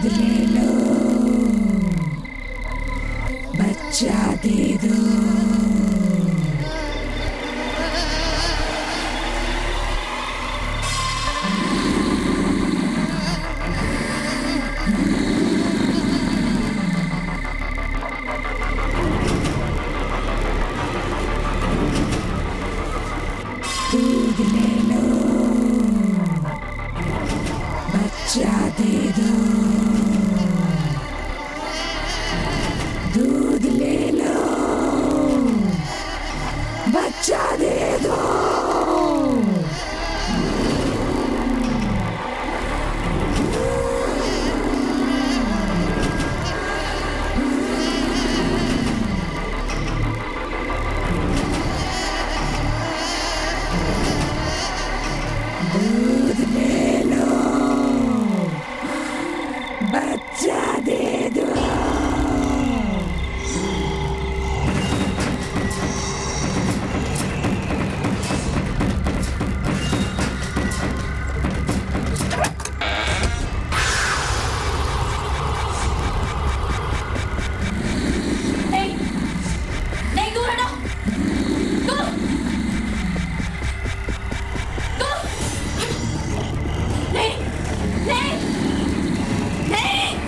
दूध ले लो, बच्चा दे दो। दूध ले लो, बच्चा दे दो। दूध ले लो, बच्चा दे दो। दूध ले लो, बच्चा दे दो। नहीं, दूर हटो। दूर। दूर। नहीं, नहीं, नहीं,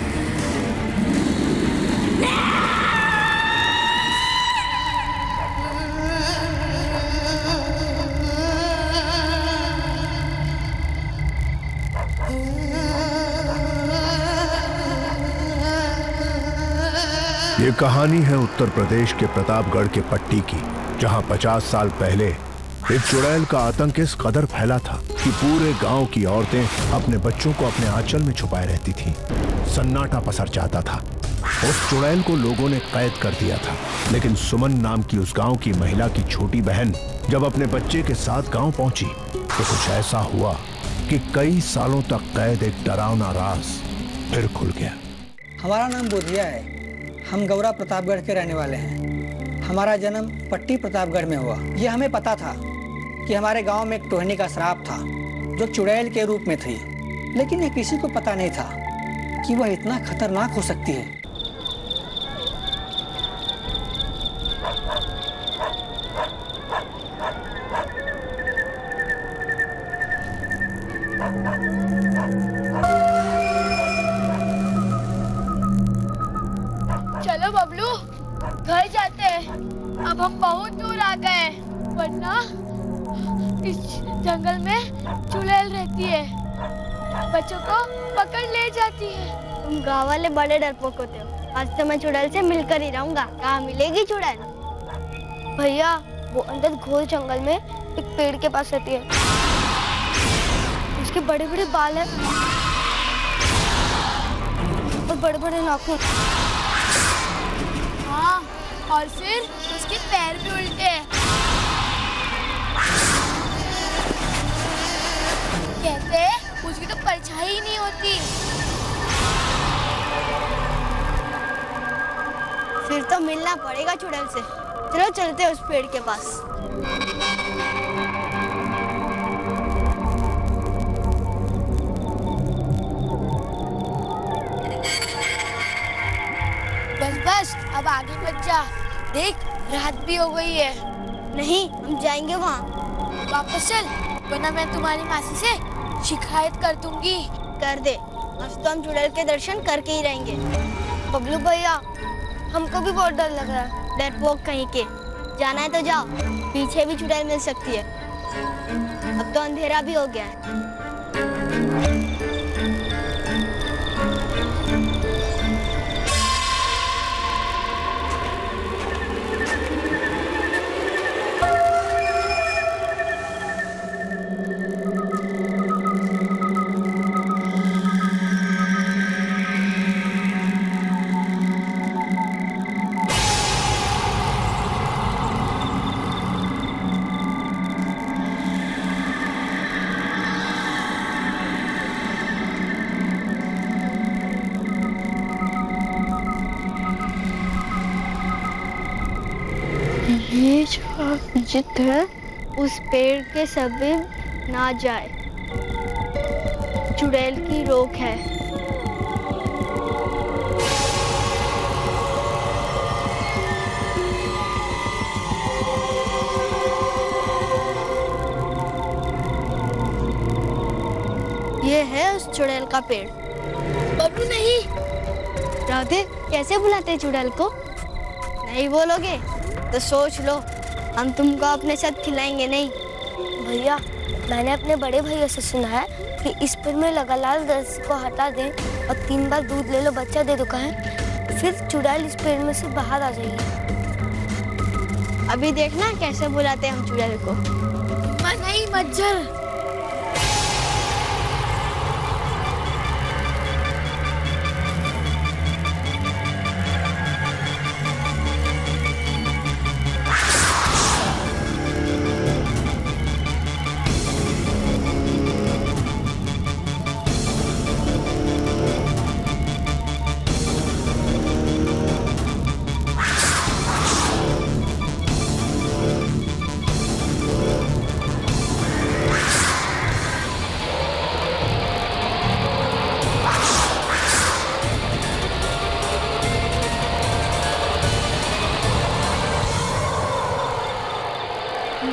ये कहानी है उत्तर प्रदेश के प्रतापगढ़ के पट्टी की, जहां 50 साल पहले एक चुड़ैल का आतंक इस कदर फैला था कि पूरे गांव की औरतें अपने बच्चों को अपने आंचल में छुपाए रहती थीं। सन्नाटा पसर जाता था। उस चुड़ैल को लोगों ने कैद कर दिया था, लेकिन सुमन नाम की उस गांव की महिला की छोटी बहन जब अपने बच्चे के साथ गांव पहुंची तो कुछ ऐसा हुआ कि कई सालों तक कैद एक डरावना राज फिर खुल गया। हमारा नाम बोधिया है। हम गौरा प्रतापगढ़ के रहने वाले हैं। हमारा जन्म पट्टी प्रतापगढ़ में हुआ। ये हमें पता था कि हमारे गांव में एक टोहनी का श्राप था जो चुड़ैल के रूप में थी, लेकिन ये किसी को पता नहीं था कि वह इतना खतरनाक हो सकती है। चलो बबलू, घर जाते हैं। अब हम बहुत दूर आ गए, वरना इस जंगल में चुड़ैल रहती है, बच्चों को पकड़ ले जाती है। तुम गाँव वाले बड़े डरपोक होते हो। आज तो मैं चुड़ैल से मिलकर ही रहूंगा। कहाँ मिलेगी चुड़ैल? भैया, वो अंदर घोर जंगल में एक पेड़ के पास रहती है। उसके बड़े बड़े बाल हैं और बड़े बड़े नाखून। हाँ, और फिर उसके पैर भी उल्टे हैं। कहते हैं उसकी तो परछाई ही नहीं होती। फिर तो मिलना पड़ेगा चुड़ैल से। चलो चलते हैं उस पेड़ के पास। बस बस, अब आगे मत जा। देख, रात भी हो गई है। नहीं, हम जाएंगे वहाँ। वापस चल, वरना मैं तुम्हारी मासी से शिकायत कर दूंगी। कर दे, आज तो हम चुड़ैल के दर्शन करके ही रहेंगे। बबलू भैया, हमको भी बहुत डर लग रहा है। डरपोक कहीं के। जाना है तो जाओ, पीछे भी चुड़ैल मिल सकती है। अब तो अंधेरा भी हो गया है। ये जो मस्जिद है, उस पेड़ के समीप ना जाए, चुड़ैल की रोक है। ये है उस चुड़ैल का पेड़। बबलू नहीं। राधे, कैसे बुलाते हैं चुड़ैल को? नहीं बोलोगे तो सोच लो, हम तुमको अपने साथ खिलाएंगे नहीं। भैया, मैंने अपने बड़े भैया से सुना है कि इस पेड़ में लगा लाल रस को हटा दें और 3 बार दूध ले लो, बच्चा दे दो कहें, फिर चुड़ैल इस पेड़ में से बाहर आ जाएगी। अभी देखना कैसे बुलाते हैं हम चुड़ैल को। मैं नहीं, मज्जर।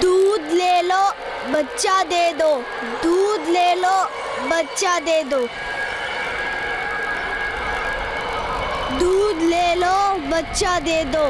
दूध ले लो, बच्चा दे दो। दूध ले लो, बच्चा दे दो। दूध ले लो, बच्चा दे दो।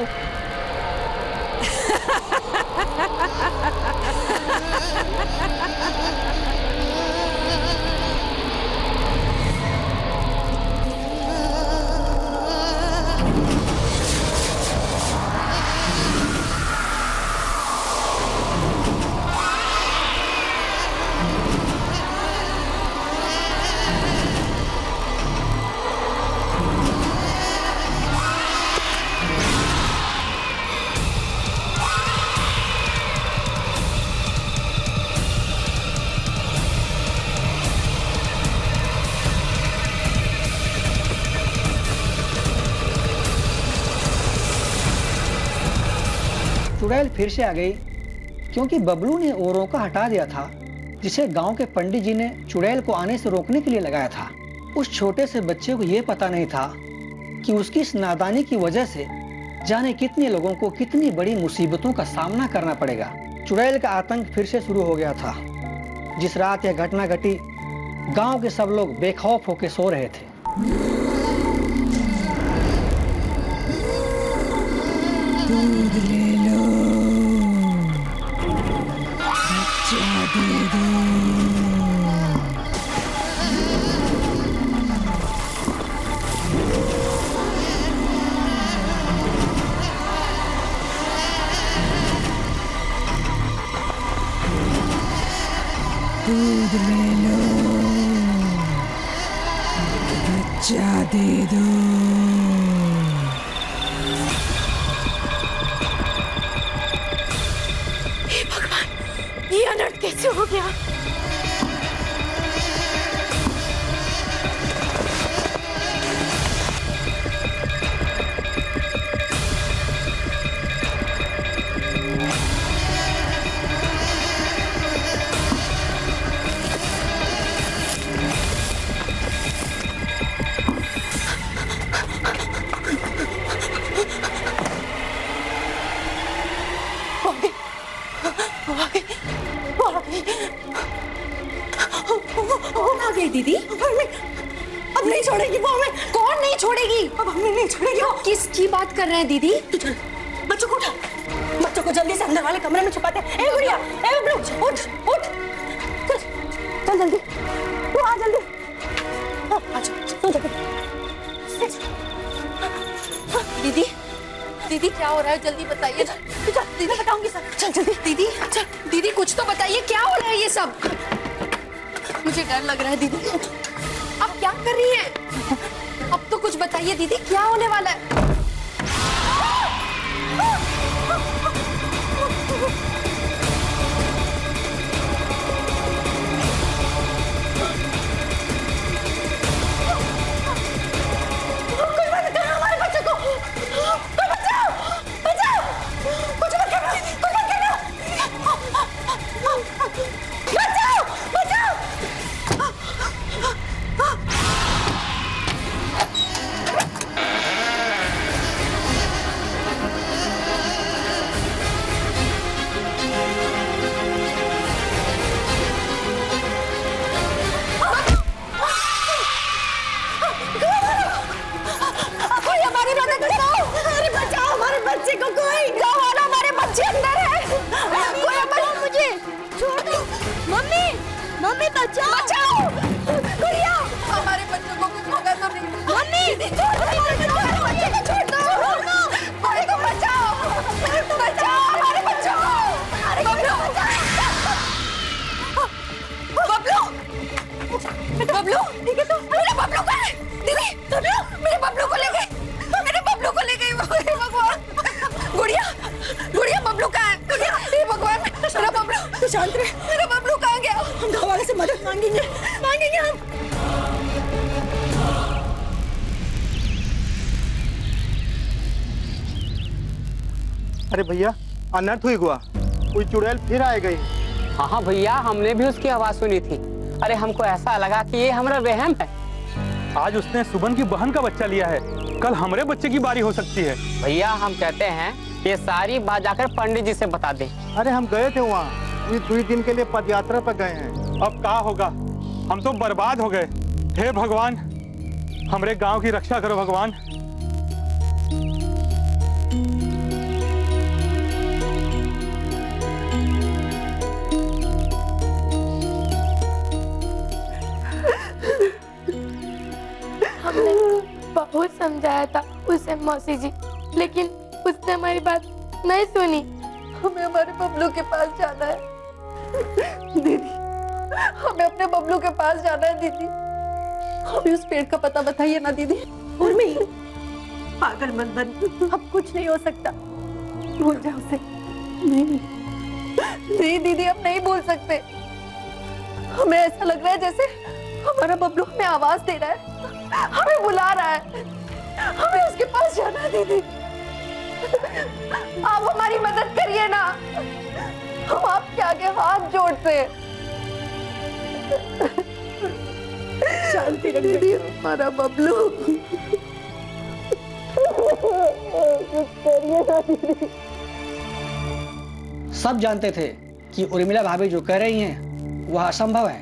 चुड़ैल फिर से आ गई क्योंकि बबलू ने औरों का हटा दिया था, जिसे गांव के पंडित जी ने चुड़ैल को आने से रोकने के लिए लगाया था। उस छोटे से बच्चे को यह पता नहीं था कि उसकी इस नादानी की वजह से जाने कितने लोगों को कितनी बड़ी मुसीबतों का सामना करना पड़ेगा। चुड़ैल का आतंक फिर से शुरू हो गया था। जिस रात यह घटना घटी, गांव के सब लोग बेखौफ होकर सो रहे थे। दूध ले लो, बच्चा दे दो। दूध ले लो, बच्चा दे दो। ये अनर्थ कैसे हो गया? दीदी अब नहीं छोड़ेगी वो हमें। कौन नहीं छोड़ेगी? अब हमें नहीं छोड़ेगी। आप किसकी बात कर रहे हैं दीदी? बच्चों को उठा, बच्चों को जल्दी से अंदर वाले कमरे में छुपाते हैं। ए गुड़िया, ए बबलू, उठ उठ, चल जल्दी, तू आ जल्दी, आ चल जल्दी। दीदी दीदी क्या हो रहा है? जल्दी बताइए। दीदी बताऊंगी सब। चल जल्दी दीदी, अच्छा दीदी कुछ तो बताइए, क्या हो रहा है ये सब? मुझे डर लग रहा है दीदी। आप क्या कर रही हैं? अब तो कुछ बताइए दीदी, क्या होने वाला है? कोई मत करो हमारे बच्चों को, कोई बचाओ, बचाओ, कुछ मत करो, कुछ मत करो, बचाओ, बचाओ। मम्मी बचाओ बचाओ गुड़िया हमारे बच्चों को कुछ होगा तो नहीं मम्मी छोड़ दो बच्चे को छोड़ दो बड़े को बचाओ बचाओ हमारे बच्चों को बबलू बबलू बबलू ठीक है तो मेरे बबलू को दीदी बबलू मेरे बबलू को ले गए भगवान गुड़िया गुड़िया बबलू कहाँ है गुड़िया हे भगवान मेरा बबलू तू शांत रह मेरा बबलू कहाँ गया हम गाँव वाले से मदद मांगेंगे हम अरे भैया अनर्थ हुई हुआ कोई चुड़ैल फिर आए गई। हाँ भैया हमने भी उसकी आवाज सुनी थी। अरे हमको ऐसा लगा कि ये हमारा वहम है। आज उसने सुबन की बहन का बच्चा लिया है, कल हमारे बच्चे की बारी हो सकती है। भैया हम कहते हैं ये सारी बात जाकर पंडित जी से बता दें। अरे हम गए थे वहाँ, 2 दिन के लिए पदयात्रा पर गए हैं। अब क्या होगा, हम तो बर्बाद हो गए। हे भगवान हमारे गांव की रक्षा करो भगवान। हमने बहुत समझाया था उसे मौसी जी, लेकिन उसने हमारी बात नहीं सुनी। हमें हमारे बबलू के पास जाना है दीदी, हमें अपने बबलू के पास जाना है दीदी। हमें उस पेड़ का पता बताइए ना दीदी। उर्मी पागल मत बन, अब कुछ नहीं हो सकता, भूल जाओ उसे। नहीं दीदी अब नहीं भूल सकते। हमें ऐसा लग रहा है जैसे हमारा बबलू हमें आवाज दे रहा है, हमें बुला रहा है। हमें उसके पास जाना है दीदी, आप हमारी मदद करिए ना, हम आपके आगे हाथ जोड़ते हैं। शांति रख दीदी, हमारा बबलू करिए ना दीदी। सब जानते थे कि उर्मिला भाभी जो कह रही हैं वह असंभव है।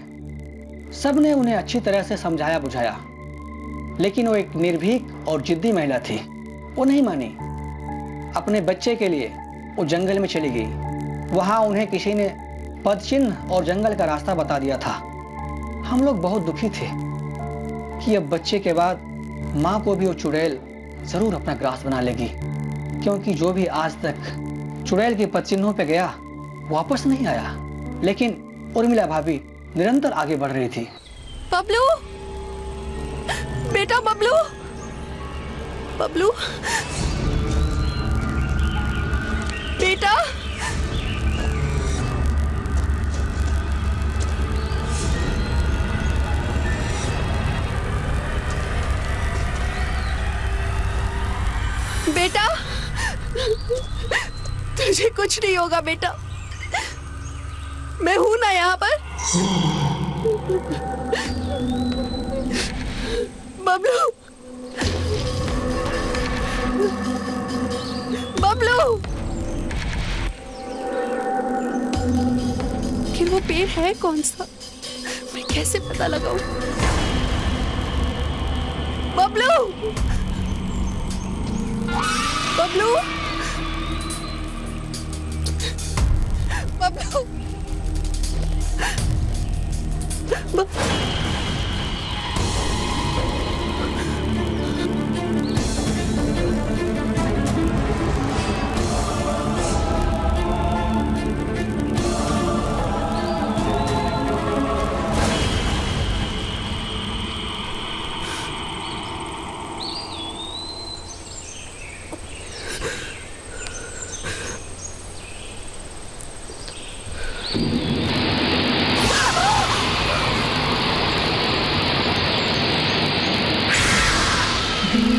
सबने उन्हें अच्छी तरह से समझाया बुझाया, लेकिन वो एक निर्भीक और जिद्दी महिला थी। वो नहीं मानी। अपने बच्चे के लिए वो जंगल में चली गई। वहां उन्हें किसी ने पद चिन्ह और जंगल का रास्ता बता दिया था। हम लोग बहुत दुखी थे कि अब बच्चे के बाद माँ को भी वो चुड़ैल जरूर अपना ग्रास बना लेगी, क्योंकि जो भी आज तक चुड़ैल के पद चिन्हों पे गया वापस नहीं आया। लेकिन उर्मिला भाभी निरंतर आगे बढ़ रही थी। बबलू बेटा, बबलू बबलू बेटा, बेटा तुझे कुछ नहीं होगा बेटा, मैं हूं ना यहाँ पर। बबलू बबलू, फिर वो पेड़ है कौन सा, मैं कैसे पता लगाऊं? बबलू बबलू बबलू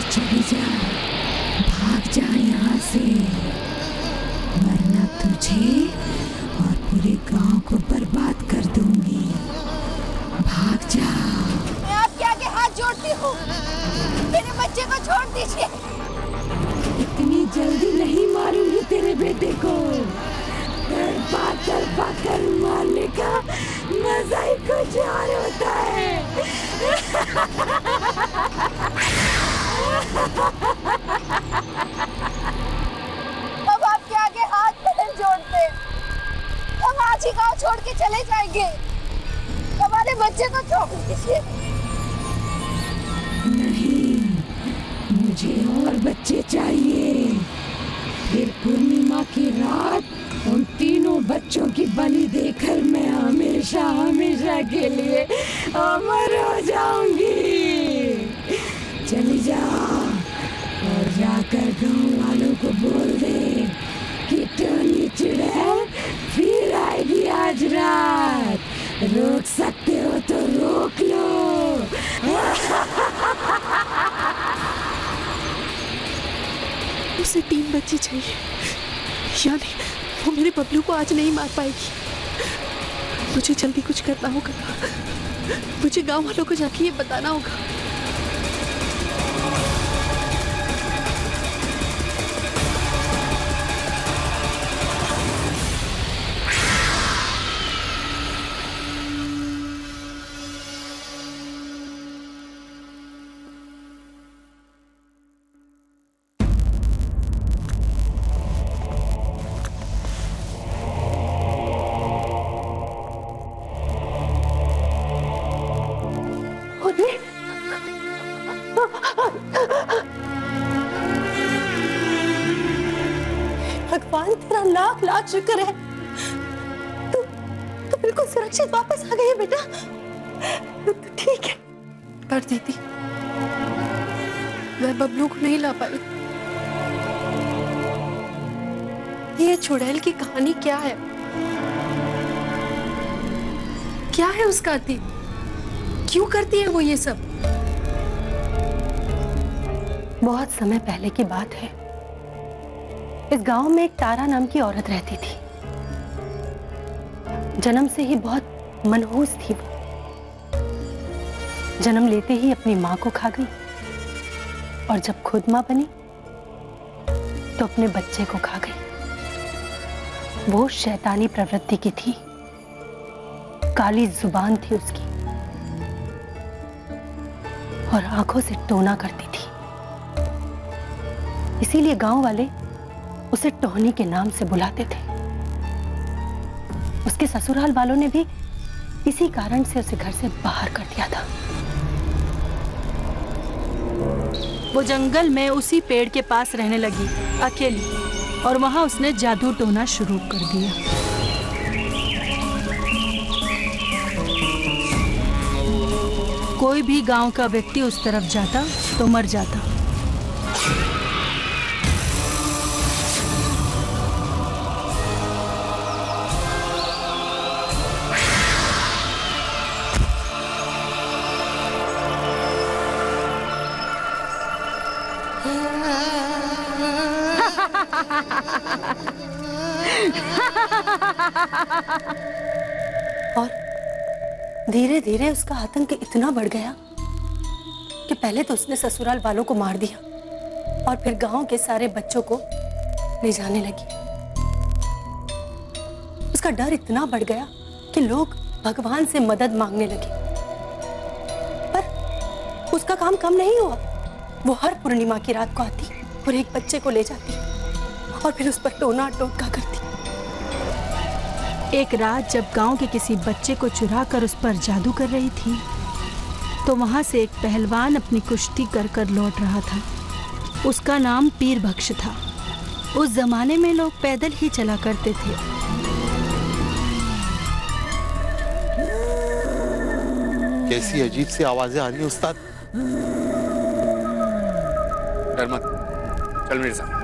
चली जा, भाग जा यहाँ से, वरना तुझे और पूरे गांव को बर्बाद कर दूंगी। भाग जा। मैं आपके आगे हाथ जोड़ती हूँ, मेरे बच्चे को छोड़ दीजिए। इतनी जल्दी नहीं मारूंगी तेरे बेटे को। दरबा कर मारने का मजा ही कुछ और होता है। अब आपके आगे हाथ नहीं जोड़ते, हम आज ही गाँव छोड़ के चले जाएंगे। बच्चे को छोड़ दीजिए। नहीं, मुझे और बच्चे चाहिए। फिर पूर्णिमा की रात उन तीनों बच्चों की बलि देकर मैं हमेशा हमेशा के लिए अमर हो जाऊंगी। चली जा और जाकर गांव वालों को बोल दे कि टोनी चुड़ैल फिर आएगी आज रात। रोक सकते हो तो रोक लो। उसे 3 बच्चे चाहिए, यानी वो मेरे बबलू को आज नहीं मार पाएगी। मुझे जल्दी कुछ करना होगा। मुझे गांव वालों को जाके ये बताना होगा। भगवान तेरा लाख लाख शुक्र है, तू बिल्कुल सुरक्षित वापस आ गई है बेटा। तू ठीक है। पर दीदी, मैं बबलू को नहीं ला पाई। ये चुड़ैल की कहानी क्या है? क्या है उसका अतीत? क्यों करती है वो ये सब? बहुत समय पहले की बात है। इस गांव में एक तारा नाम की औरत रहती थी। जन्म से ही बहुत मनहूस थी वो। जन्म लेते ही अपनी मां को खा गई और जब खुद मां बनी तो अपने बच्चे को खा गई। वो शैतानी प्रवृत्ति की थी, काली जुबान थी उसकी और आंखों से टोना करती थी। इसीलिए गांव वाले उसे टोहनी के नाम से बुलाते थे। उसके ससुराल वालों ने भी इसी कारण से उसे घर से बाहर कर दिया था। वो जंगल में उसी पेड़ के पास रहने लगी अकेली, और वहां उसने जादू टोना शुरू कर दिया। कोई भी गांव का व्यक्ति उस तरफ जाता तो मर जाता। और धीरे धीरे उसका आतंक इतना बढ़ गया कि पहले तो उसने ससुराल वालों को मार दिया और फिर गांव के सारे बच्चों को ले जाने लगी। उसका डर इतना बढ़ गया कि लोग भगवान से मदद मांगने लगे। पर उसका काम कम नहीं हुआ। वो हर पूर्णिमा की रात को आती और एक बच्चे को ले जाती और फिर उस पर टोना टोटका करती। एक रात जब गांव के किसी बच्चे को चुरा कर उस पर जादू कर रही थी तो वहां से एक पहलवान अपनी कुश्ती कर कर लौट रहा था। उसका नाम पीर बख्श था। उस जमाने में लोग पैदल ही चला करते थे। कैसी अजीब सी आवाजें आ रही है उस्ताद। डर मत, चल मेरे साथ।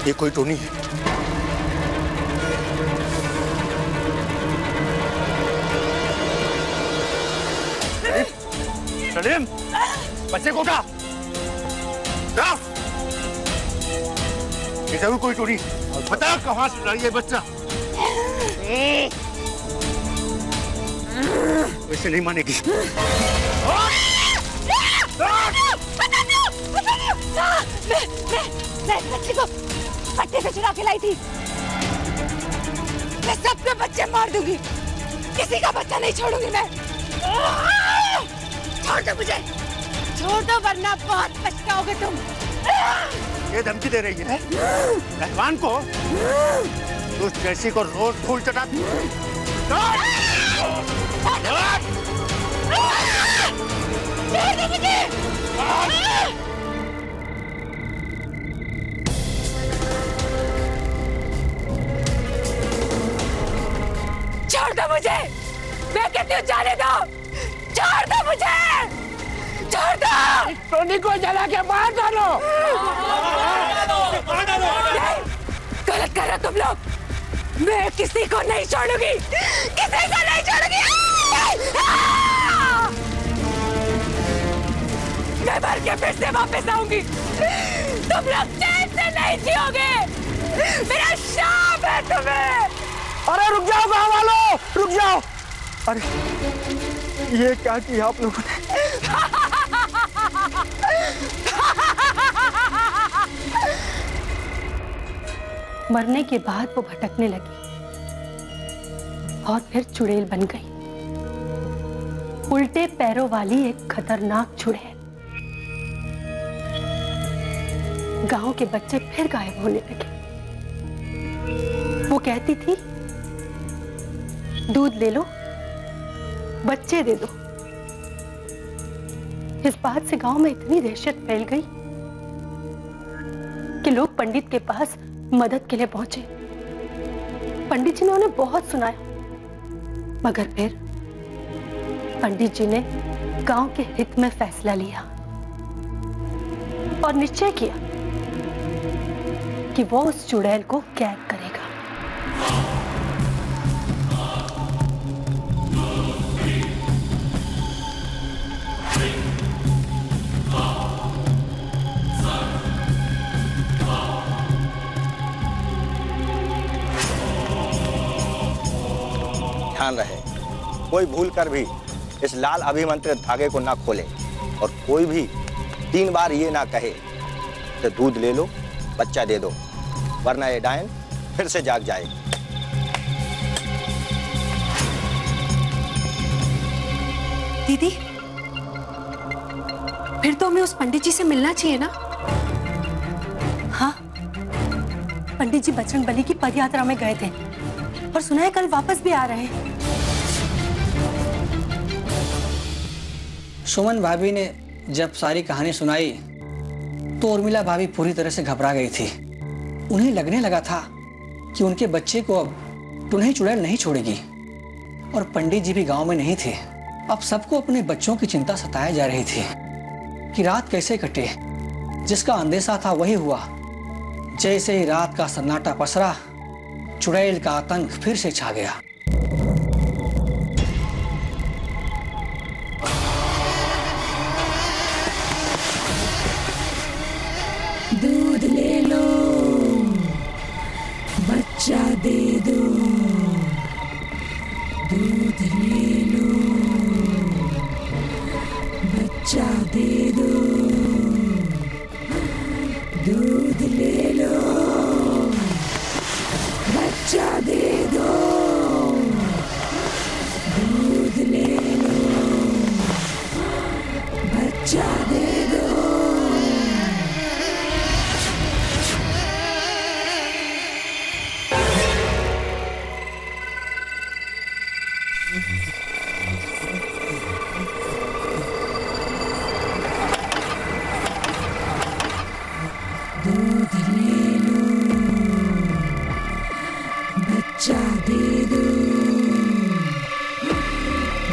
ये कोई टोनी है। सलीम, बच्चे को उठा। ये जरूर कोई चोरी। बता कहाँ से लाई है बच्चा? वैसे नहीं मानेगी। मैं इस बच्चे को पट्टे से चुरा के लाई थी। मैं सबके बच्चे मार दूंगी, किसी का बच्चा नहीं छोड़ूंगी मैं। छोड़ दो मुझे, छोड़ दो वरना बहुत पछताओगे तुम। ये धमकी दे रही है पहलवान को? उस जैसी को रोज धूल चटाती। छोड़ दो मुझे, मैं कहती हूँ जाने दो। छोड़ दो मुझे, छोड़ दो। टोनी को जला के मार डालो। गलत कर रहे हो तुम लोग। मैं किसी को नहीं छोड़ूंगी, किसी को नहीं छोड़ूंगी। मैं मर के फिर से वापस आऊंगी। तुम लोग चैन से नहीं जियोगे। मेरा शाप है तुम्हें। अरे रुक जाओ गाँव वालों, रुक जाओ। अरे ये क्या किया आप लोगों ने? मरने के बाद वो भटकने लगी और फिर चुड़ैल बन गई। उल्टे पैरों वाली एक खतरनाक चुड़ैल। गांव के बच्चे फिर गायब होने लगे। वो कहती थी, दूध ले लो, बच्चे दे दो। इस बात से गांव में इतनी दहशत फैल गई कि लोग पंडित के पास मदद के लिए पहुंचे। पंडित जी ने उन्हें बहुत सुनाया, मगर फिर पंडित जी ने गांव के हित में फैसला लिया और निश्चय किया कि वो उस चुड़ैल को कैद करेगा। ध्यान रहे, कोई भूल कर भी इस लाल अभिमंत्रित धागे को ना खोले और कोई भी 3 बार ये ना कहे कि दूध ले लो, बच्चा दे दो, वरना ये डायन फिर से जाग जाए। दीदी, फिर तो हमें उस पंडित जी से मिलना चाहिए ना? हाँ, पंडित जी बजरंग बली की पदयात्रा में गए थे और सुना है कल वापस भी आ रहे हैं। सुमन भाभी ने जब सारी कहानी सुनाई तो उर्मिला भाभी पूरी तरह से घबरा गई थी। उन्हें लगने लगा था कि उनके बच्चे को अब टुनही चुड़ैल नहीं छोड़ेगी और पंडित जी भी गांव में नहीं थे। अब सबको अपने बच्चों की चिंता सताई जा रही थी कि रात कैसे कटे। जिसका अंदेशा था वही हुआ। जैसे ही रात का सन्नाटा पसरा, चुड़ैल का आतंक फिर से छा गया। दूध ले लो, बच्चा दे दो। दूध ले लो, बच्चा दे दो। दूध ले लो, बच्चा दे दो। दूध ले लो, बच्चा दे दो। दूध ले लो, बच्चा दे दो।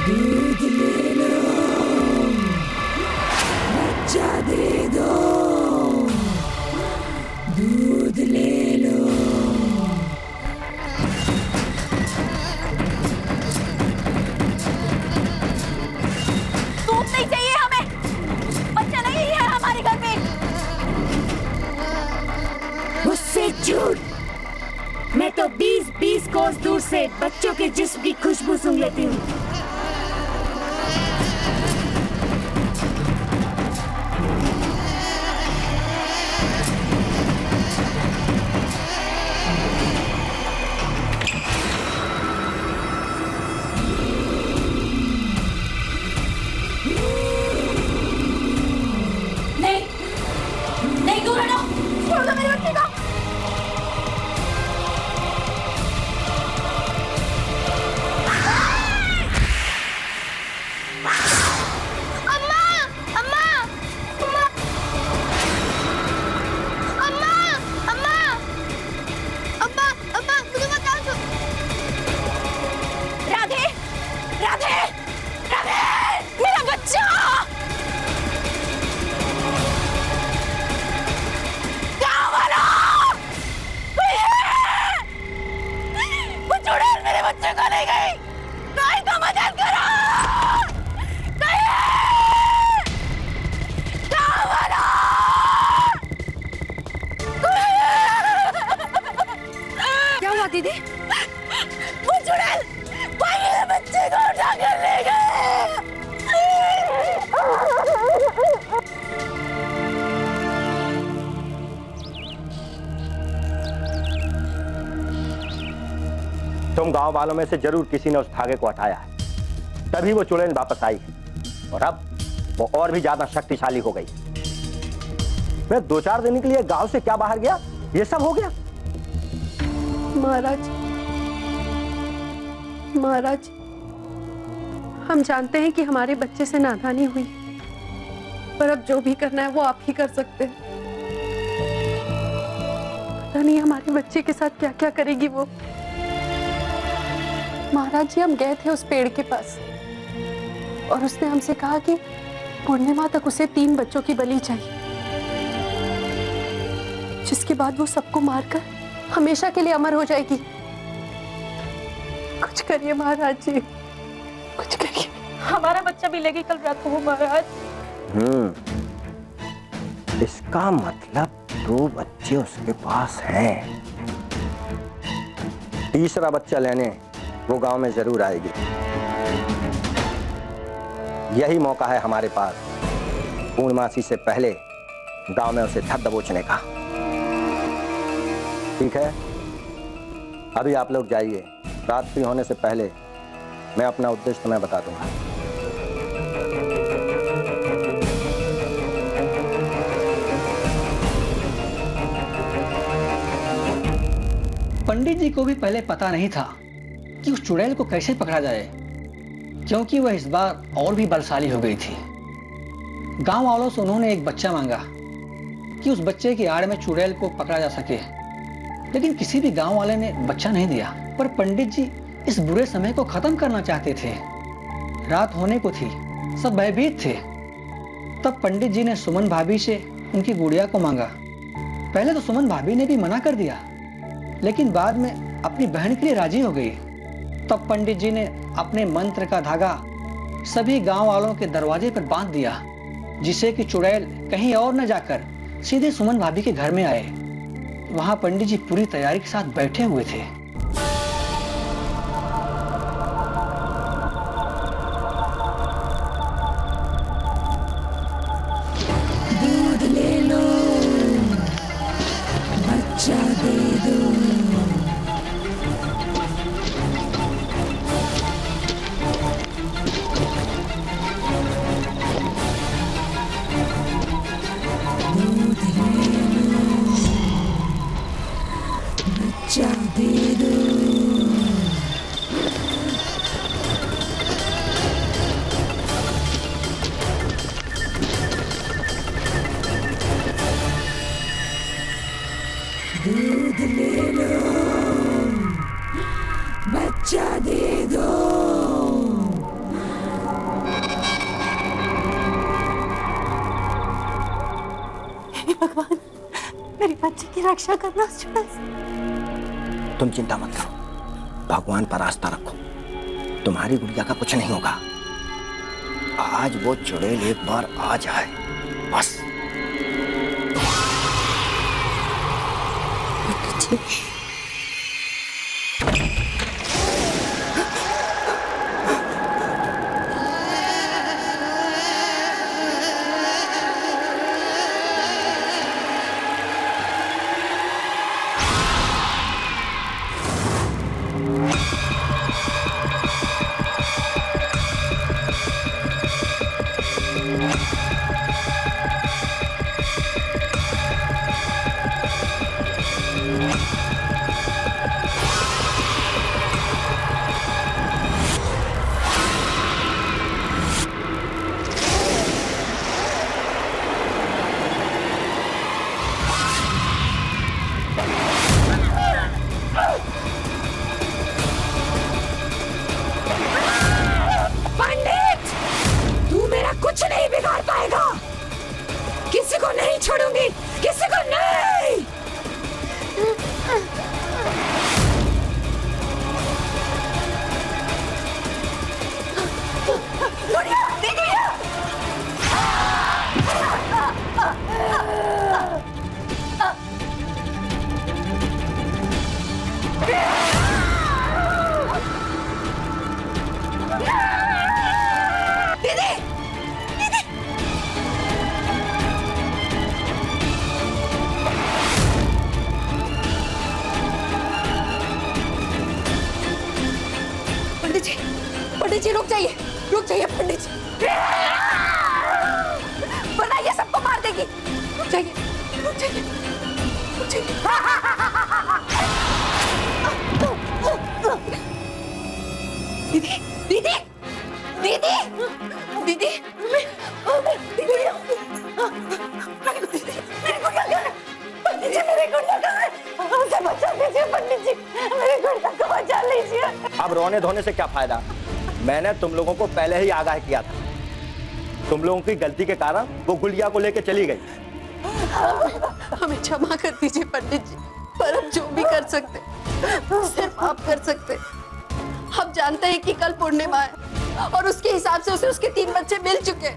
दूध ले लो, बच्चा दे दो। दूध ले लो। सफेद बच्चों के जिस्म की खुशबू सूंघ लेती हूँ। नहीं दूर हटो, छोड़ दो मेरे बच्चे को। अम्मा अम्मा अम्मा अम्मा अम्मा अम्मा अम्मा मुझे बताओ तो। राधे राधे राधे मेरा बच्चा। चुड़ैल मेरे बच्चे को ले गई। नहीं तो मदद करो। क्या हुआ दीदी? वो चुड़ैल मेरे बच्चे को उठा कर ले गए। तुम गांव वालों में से जरूर किसी ने उस धागे को हटाया है, तभी वो चुड़ैल वापस आई और अब वो और भी ज्यादा शक्तिशाली हो गई। मैं 2-4 दिन के लिए गांव से क्या बाहर गया, ये सब हो गया। महाराज, हम जानते हैं कि हमारे बच्चे से नादानी हुई, पर अब जो भी करना है वो आप ही कर सकते हैं। पता नहीं हमारे बच्चे के साथ क्या क्या करेगी वो। महाराज जी, हम गए थे उस पेड़ के पास और उसने हमसे कहा कि पूर्णिमा तक उसे 3 बच्चों की बलि चाहिए, जिसके बाद वो सबको मारकर हमेशा के लिए अमर हो जाएगी। कुछ करिए महाराज जी, कुछ करिए। हमारा बच्चा भी लेगी कल रात को महाराज। इसका मतलब 2 बच्चे उसके पास हैं। तीसरा बच्चा लेने वो गांव में जरूर आएगी। यही मौका है हमारे पास पूर्णमासी से पहले गांव में उसे धर दबोचने का। ठीक है, अभी आप लोग जाइए, रात्रि होने से पहले मैं अपना उद्देश्य तुम्हें बता दूंगा। पंडित जी को भी पहले पता नहीं था कि उस चुड़ैल को कैसे पकड़ा जाए, क्योंकि वह इस बार और भी बलशाली हो गई थी। गांव वालों से उन्होंने एक बच्चा मांगा कि उस बच्चे की आड़ में चुड़ैल को पकड़ा जा सके, लेकिन किसी भी गांव वाले ने बच्चा नहीं दिया। पर पंडित जी इस बुरे समय को खत्म करना चाहते थे। रात होने को थी, सब भयभीत थे। तब पंडित जी ने सुमन भाभी से उनकी गुड़िया को मांगा। पहले तो सुमन भाभी ने भी मना कर दिया, लेकिन बाद में अपनी बहन के लिए राजी हो गई। तब पंडित जी ने अपने मंत्र का धागा सभी गांव वालों के दरवाजे पर बांध दिया, जिससे कि चुड़ैल कहीं और न जाकर सीधे सुमन भाभी के घर में आए। वहां पंडित जी पूरी तैयारी के साथ बैठे हुए थे। दूध ले लो, बच्चा दे दो। दूध ले लो, बच्चा दे दो। दूध ले लो, बच्चा दे दो। हे भगवान, मेरे बच्चे की रक्षा करना। तुम चिंता मत करो, भगवान पर आस्था रखो, तुम्हारी गुड़िया का कुछ नहीं होगा। आज वो चुड़ैल एक बार आ जाए बस। किसी को नहीं छोड़ूंगी, किसी को नहीं। गुड़िया, दीदी! दीदी! दीदी! पंडित जी रुक जाइए, पंडित जी, वरना ये सबको मार देगी। रुक जाइए, रुक जाइए, रुक जाइए। दीदी, दीदी, दीदी, दीदी, पंडित जी, मेरी गुड़िया कहाँ है? उसे बचा लीजिए पंडित जी, मेरी गुड़िया को बचा लीजिए। अब रोने धोने से क्या फायदा? मैंने तुम लोगों को पहले ही आगाह किया था। तुम लोगों की गलती के कारण वो गुड़िया को लेकर चली गई। हमें क्षमा कर दीजिए पंडित जी, पर हम जो भी कर सकते सिर्फ आप कर सकते। हम जानते हैं कि कल पूर्णिमा है और उसके हिसाब से उसे उसके 3 बच्चे मिल चुके।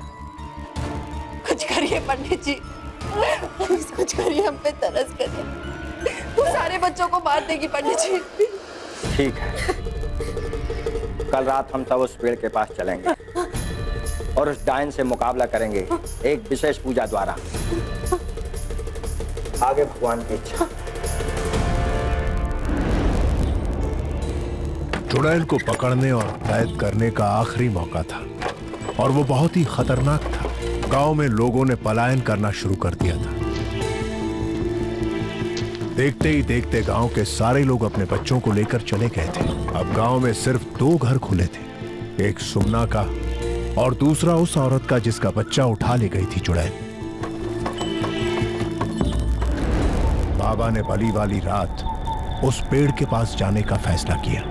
कुछ करिए पंडित जी, कुछ करिए, हम पे तरस करिए। वो सारे बच्चों को मार देगी पंडित जी। ठीक है, कल रात हम सब उस पेड़ के पास चलेंगे और उस डायन से मुकाबला करेंगे एक विशेष पूजा द्वारा। आगे भगवान की इच्छा। चुड़ैल को पकड़ने और कैद करने का आखिरी मौका था और वो बहुत ही खतरनाक था। गांव में लोगों ने पलायन करना शुरू कर दिया था। देखते ही देखते गांव के सारे लोग अपने बच्चों को लेकर चले गए थे। अब गांव में सिर्फ 2 घर खुले थे, एक सुमना का और दूसरा उस औरत का जिसका बच्चा उठा ले गई थी चुड़ैल। बाबा ने बली वाली रात उस पेड़ के पास जाने का फैसला किया।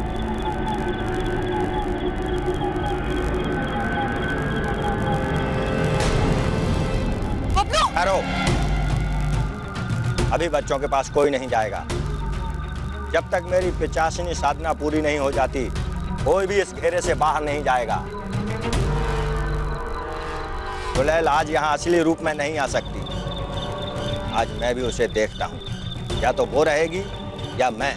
अभी बच्चों के पास कोई नहीं जाएगा। जब तक मेरी 85वीं साधना पूरी नहीं हो जाती, कोई भी इस घेरे से बाहर नहीं जाएगा। चुड़ैल आज यहाँ असली रूप में नहीं आ सकती। आज मैं भी उसे देखता हूँ, या तो वो रहेगी या मैं।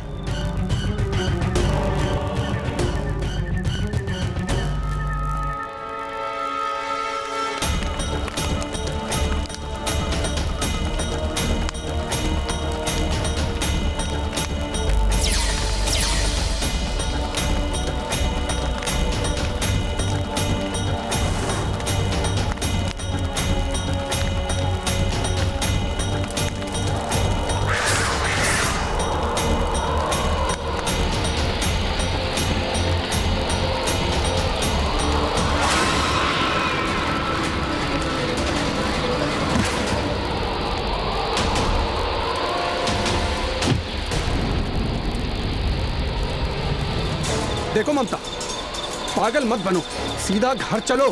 देखो ममता, पागल मत बनो, सीधा घर चलो।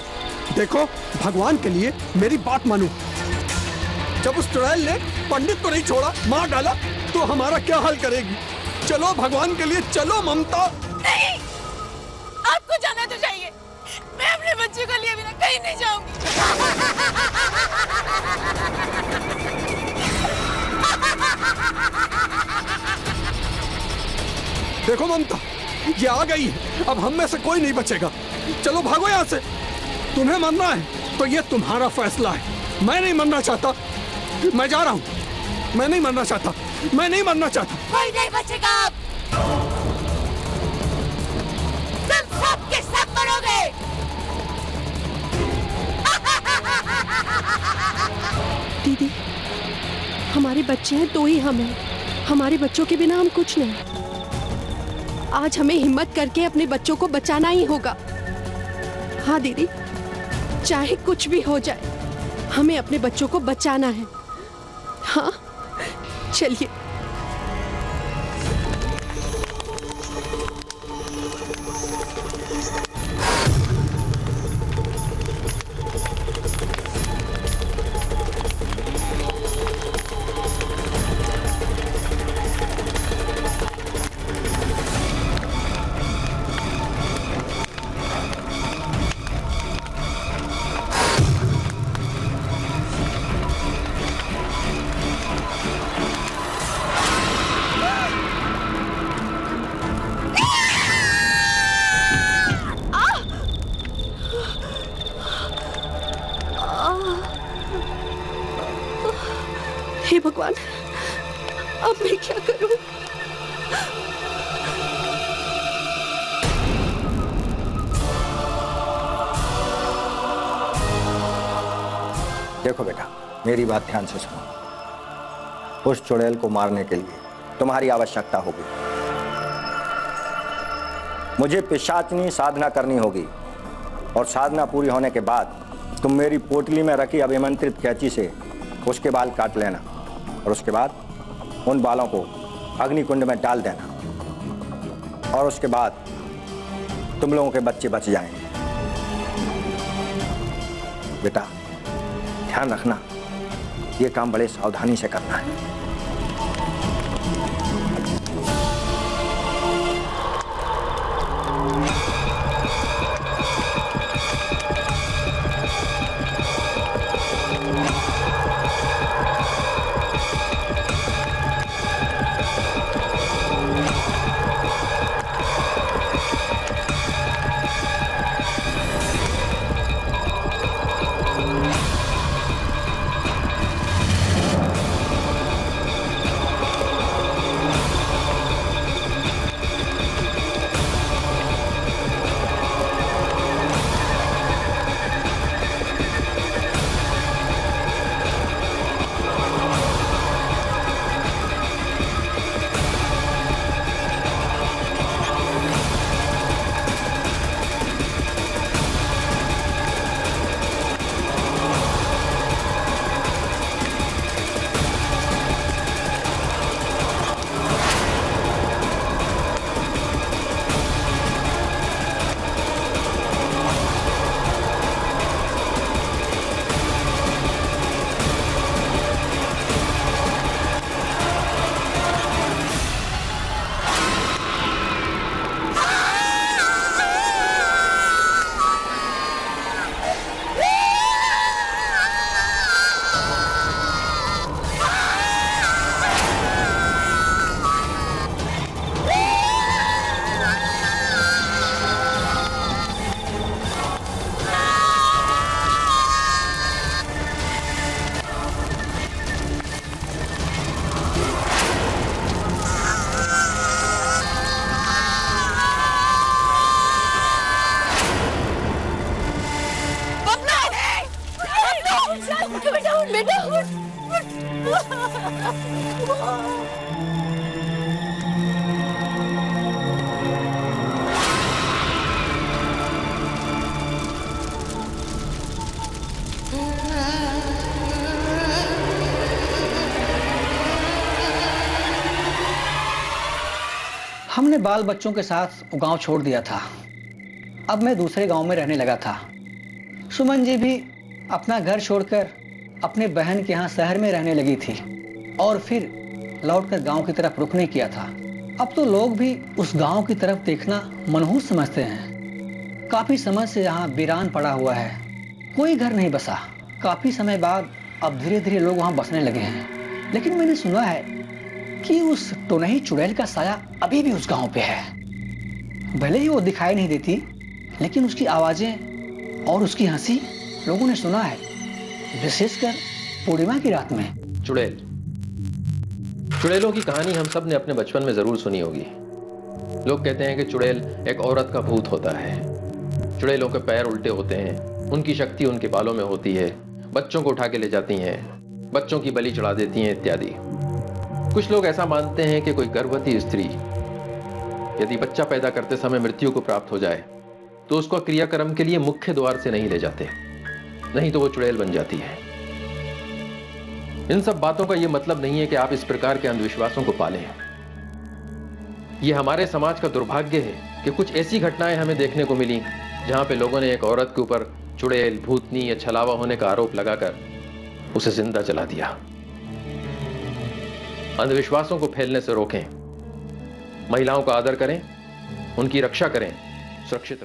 देखो, भगवान के लिए मेरी बात मानो। जब उस चुड़ैल ने पंडित को नहीं छोड़ा, मार डाला, तो हमारा क्या हाल करेगी? चलो भगवान के लिए चलो ममता। नहीं, आपको जाना तो चाहिए। मैं अपने बच्चे को लिए बिना कहीं नहीं जाऊंगी। देखो ममता, ये आ गई है, अब हम में से कोई नहीं बचेगा। चलो भागो यहाँ से। तुम्हें मरना है तो ये तुम्हारा फैसला है। मैं नहीं मरना चाहता, मैं जा रहा हूँ। मैं नहीं मरना चाहता, मैं नहीं मरना चाहता। कोई नहीं बचेगा। तुम सब के सब मरोगे। दीदी, हमारे बच्चे हैं तो ही हम हैं। हमारे बच्चों के बिना हम कुछ नहीं। आज हमें हिम्मत करके अपने बच्चों को बचाना ही होगा। हाँ दीदी, चाहे कुछ भी हो जाए, हमें अपने बच्चों को बचाना है। हाँ, चलिए। भगवान, अब मैं क्या करूं? देखो बेटा, मेरी बात ध्यान से सुनो। उस चुड़ैल को मारने के लिए तुम्हारी आवश्यकता होगी। मुझे पिशाचनी साधना करनी होगी और साधना पूरी होने के बाद तुम मेरी पोटली में रखी अभिमंत्रित कैंची से उसके बाल काट लेना और उसके बाद उन बालों को अग्निकुंड में डाल देना और उसके बाद तुम लोगों के बच्चे बच जाएंगे। बेटा ध्यान रखना, ये काम बड़े सावधानी से करना है। हमने बाल बच्चों के साथ गांव छोड़ दिया था। अब मैं दूसरे गांव में रहने लगा था। सुमन जी भी अपना घर छोड़कर अपने बहन के यहाँ शहर में रहने लगी थी और फिर लौटकर गांव की तरफ रुख नहीं किया था। अब तो लोग भी उस गांव की तरफ देखना मनहूस समझते हैं। काफी समय से यहाँ वीरान पड़ा हुआ है, कोई घर नहीं बसा। काफी समय बाद अब धीरे धीरे लोग वहाँ बसने लगे हैं। लेकिन मैंने सुना है कि उस टोनही चुड़ैल का साया अभी भी उस गांव पे है। भले ही वो दिखाई नहीं देती, लेकिन उसकी आवाजें और उसकी हंसी लोगों ने सुना है, विशेषकर पूर्णिमा की रात में। चुड़ैलों की कहानी हम सब ने अपने बचपन में जरूर सुनी होगी। लोग कहते हैं कि चुड़ैल एक औरत का भूत होता है। चुड़ैलों के पैर उल्टे होते हैं, उनकी शक्ति उनके बालों में होती है, बच्चों को उठा के ले जाती हैं, बच्चों की बलि चढ़ा देती हैं इत्यादि। कुछ लोग ऐसा मानते हैं कि कोई गर्भवती स्त्री यदि बच्चा पैदा करते समय मृत्यु को प्राप्त हो जाए तो उसको क्रियाक्रम के लिए मुख्य द्वार से नहीं ले जाते, नहीं तो वो चुड़ैल बन जाती है। इन सब बातों का यह मतलब नहीं है कि आप इस प्रकार के अंधविश्वासों को पालें। यह हमारे समाज का दुर्भाग्य है कि कुछ ऐसी घटनाएं हमें देखने को मिली जहां पे लोगों ने एक औरत के ऊपर चुड़ैल, भूतनी या छलावा होने का आरोप लगाकर उसे जिंदा जला दिया। अंधविश्वासों को फैलने से रोकें, महिलाओं का आदर करें, उनकी रक्षा करें, सुरक्षित